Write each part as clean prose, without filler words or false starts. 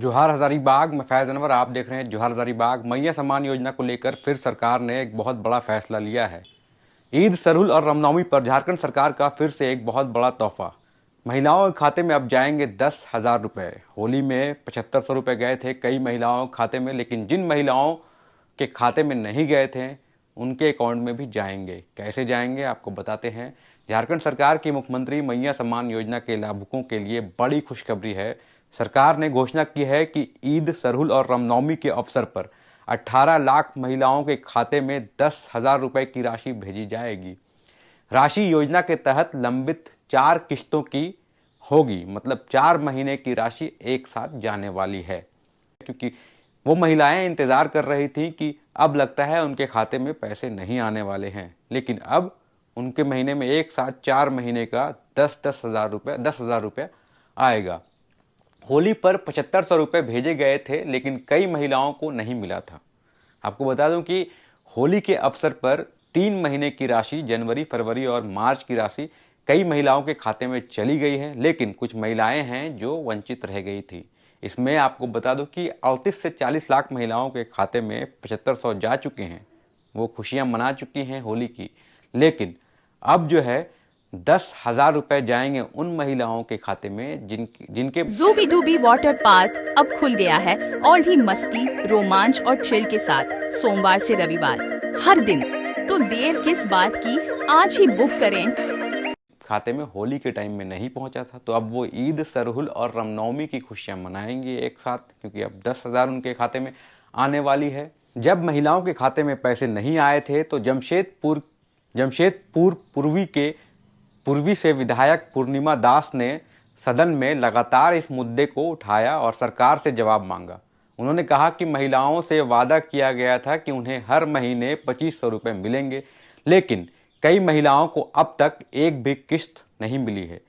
जोहार हजारीबाग। मैं फैज़ अनवर, आप देख रहे हैं जोहार हजारीबाग। मैया सम्मान योजना को लेकर फिर सरकार ने एक बहुत बड़ा फैसला लिया है। ईद, सरहुल और रामनवमी पर झारखंड सरकार का फिर से एक बहुत बड़ा तोहफा। महिलाओं के खाते में अब जाएंगे 10,000 रुपये। होली में 7500 रुपये गए थे कई महिलाओं के खाते में, लेकिन जिन महिलाओं के खाते में नहीं गए थे उनके अकाउंट में भी जाएंगे। कैसे जाएंगे आपको बताते हैं। झारखंड सरकार की मुख्यमंत्री मैया सम्मान योजना के लाभुकों के लिए बड़ी खुशखबरी है। सरकार ने घोषणा की है कि ईद, सरहुल और रामनवमी के अवसर पर 18 लाख महिलाओं के खाते में 10,000 रुपये की राशि भेजी जाएगी। राशि योजना के तहत लंबित 4 किस्तों की होगी, मतलब 4 महीने की राशि एक साथ जाने वाली है। क्योंकि वो महिलाएं इंतजार कर रही थी कि अब लगता है उनके खाते में पैसे नहीं आने वाले हैं, लेकिन अब उनके महीने में एक साथ 4 महीने का 10,000 रुपये आएगा। होली पर 7500 रुपये भेजे गए थे, लेकिन कई महिलाओं को नहीं मिला था। आपको बता दूं कि होली के अवसर पर 3 महीने की राशि, जनवरी, फरवरी और मार्च की राशि कई महिलाओं के खाते में चली गई है, लेकिन कुछ महिलाएं हैं जो वंचित रह गई थी। इसमें आपको बता दूं कि 38 से 40 लाख महिलाओं के खाते में 7500 जा चुके हैं। वो खुशियां मना चुकी हैं होली की, लेकिन अब जो है 10,000 रुपये जाएंगे उन महिलाओं के खाते में जिनके ज़ूबी डूबी वाटर पार्क अब खुल गया है और भी मस्ती, रोमांच और चिल के साथ सोमवार से रविवार हर दिन। तो देर किस बात की, आज ही बुक करें। खाते में होली के टाइम में नहीं पहुंचा था, तो अब वो ईद, सरहुल और रामनवमी की खुशियां मनाएंगे एक साथ, क्योंकि अब 10,000 उनके खाते में आने वाली है। जब महिलाओं के खाते में पैसे नहीं आए थे तो जमशेदपुर पूर्वी से विधायक पूर्णिमा दास ने सदन में लगातार इस मुद्दे को उठाया और सरकार से जवाब मांगा। उन्होंने कहा कि महिलाओं से वादा किया गया था कि उन्हें हर महीने 2500 रुपये मिलेंगे, लेकिन कई महिलाओं को अब तक एक भी किस्त नहीं मिली है।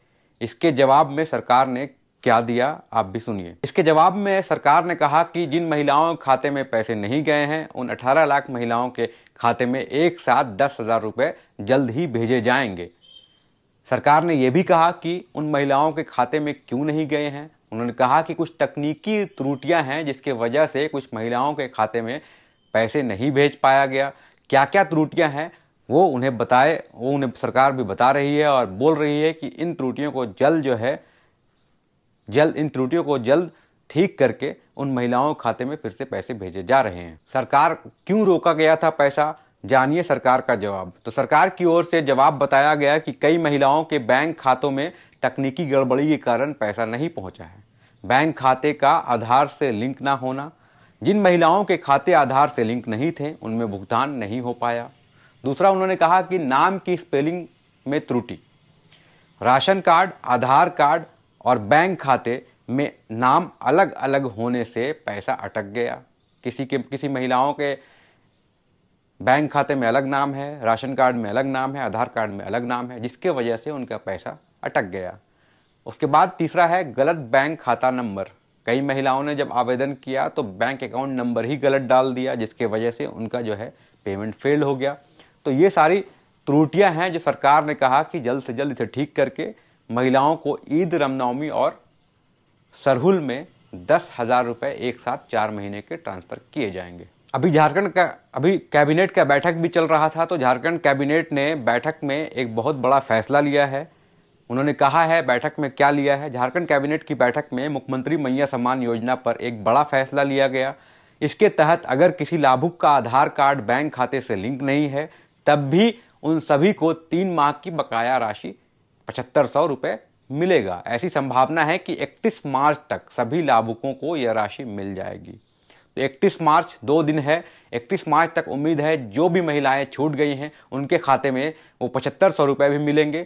इसके जवाब में सरकार ने क्या दिया, आप भी सुनिए। इसके जवाब में सरकार ने कहा कि जिन महिलाओं के खाते में पैसे नहीं गए हैं उन 18 लाख महिलाओं के खाते में एक साथ 10,000 रुपये जल्द ही भेजे जाएंगे। सरकार ने यह भी कहा कि उन महिलाओं के खाते में क्यों नहीं गए हैं। उन्होंने कहा कि कुछ तकनीकी त्रुटियां हैं जिसके वजह से कुछ महिलाओं के खाते में पैसे नहीं भेज पाया गया। क्या क्या त्रुटियां हैं वो उन्हें सरकार भी बता रही है और बोल रही है कि इन त्रुटियों को जल्द ठीक करके उन महिलाओं के खाते में फिर से पैसे भेजे जा रहे हैं। सरकार क्यों रोका गया था पैसा, जानिए सरकार का जवाब। तो सरकार की ओर से जवाब बताया गया कि कई महिलाओं के बैंक खातों में तकनीकी गड़बड़ी के कारण पैसा नहीं पहुंचा है। बैंक खाते का आधार से लिंक ना होना, जिन महिलाओं के खाते आधार से लिंक नहीं थे उनमें भुगतान नहीं हो पाया। दूसरा, उन्होंने कहा कि नाम की स्पेलिंग में त्रुटि, राशन कार्ड, आधार कार्ड और बैंक खाते में नाम अलग अलग होने से पैसा अटक गया। किसी महिलाओं के बैंक खाते में अलग नाम है, राशन कार्ड में अलग नाम है, आधार कार्ड में अलग नाम है, जिसके वजह से उनका पैसा अटक गया। उसके बाद तीसरा है गलत बैंक खाता नंबर। कई महिलाओं ने जब आवेदन किया तो बैंक अकाउंट नंबर ही गलत डाल दिया, जिसके वजह से उनका जो है पेमेंट फेल हो गया। तो ये सारी त्रुटियां हैं जो सरकार ने कहा कि जल्द से जल्द इसे ठीक करके महिलाओं को ईद, रामनवमी और सरहुल में 10,000 रुपये एक साथ 4 महीने के ट्रांसफर किए जाएंगे। अभी कैबिनेट का बैठक भी चल रहा था, तो झारखंड कैबिनेट ने बैठक में एक बहुत बड़ा फैसला लिया है। उन्होंने कहा है बैठक में क्या लिया है। झारखंड कैबिनेट की बैठक में मुख्यमंत्री मैया सम्मान योजना पर एक बड़ा फैसला लिया गया। इसके तहत अगर किसी लाभुक का आधार कार्ड बैंक खाते से लिंक नहीं है तब भी उन सभी को 3 माह की बकाया राशि 7500 रुपये मिलेगा। ऐसी संभावना है कि 31 मार्च तक सभी लाभुकों को यह राशि मिल जाएगी। तो 31 मार्च 2 दिन है, 31 मार्च तक उम्मीद है जो भी महिलाएं छूट गई हैं उनके खाते में वो 7500 रुपये भी मिलेंगे